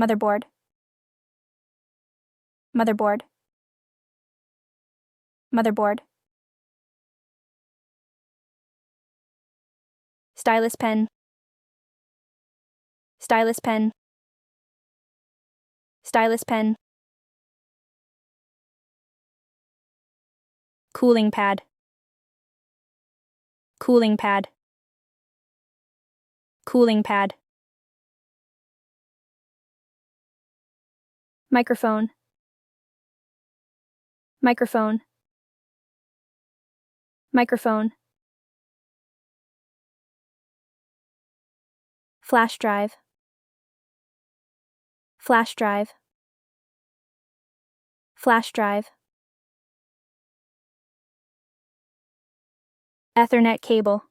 motherboard, motherboard, motherboard, stylus pen, stylus pen, stylus pen, cooling pad, cooling pad, cooling pad, microphone, microphone, microphone, flash drive, flash drive, flash drive, Ethernet cable,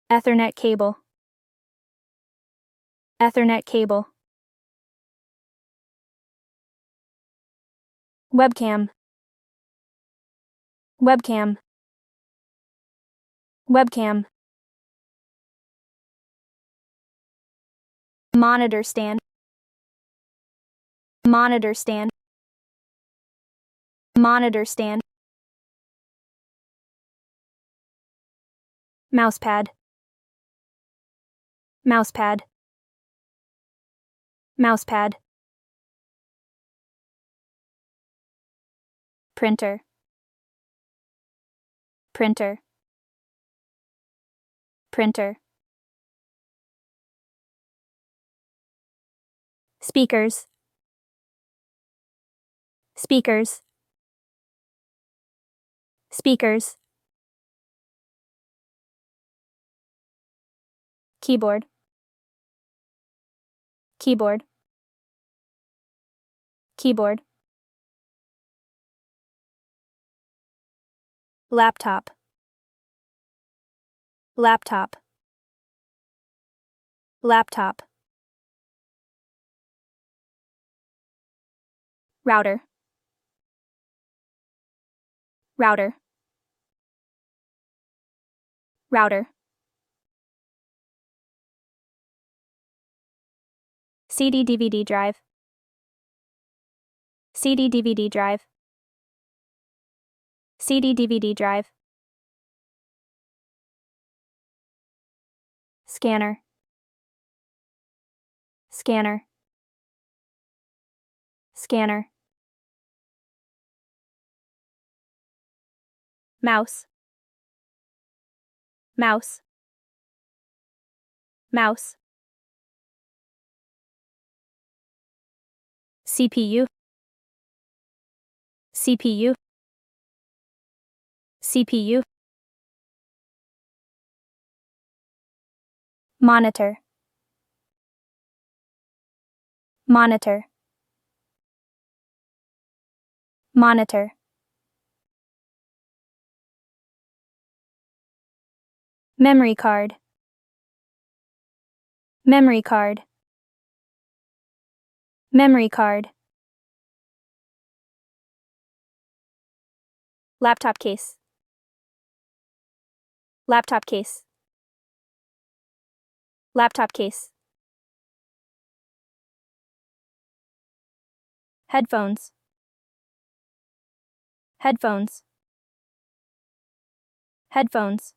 Ethernet cable, Ethernet cable, webcam, webcam, webcam, monitor stand, monitor stand, monitor stand, mousepad, mousepad, mousepad, printer, printer, printer, speakers, speakers, speakers, keyboard, keyboard, keyboard, laptop, laptop, laptop, router, router, router, CD-DVD drive, CD-DVD drive, CD-DVD drive, scanner, scanner, scanner, mouse, mouse, mouse, CPU, CPU, CPU, monitor, monitor, monitor, memory card, memory card, memory card, laptop case, laptop case, laptop case, headphones, headphones, headphones,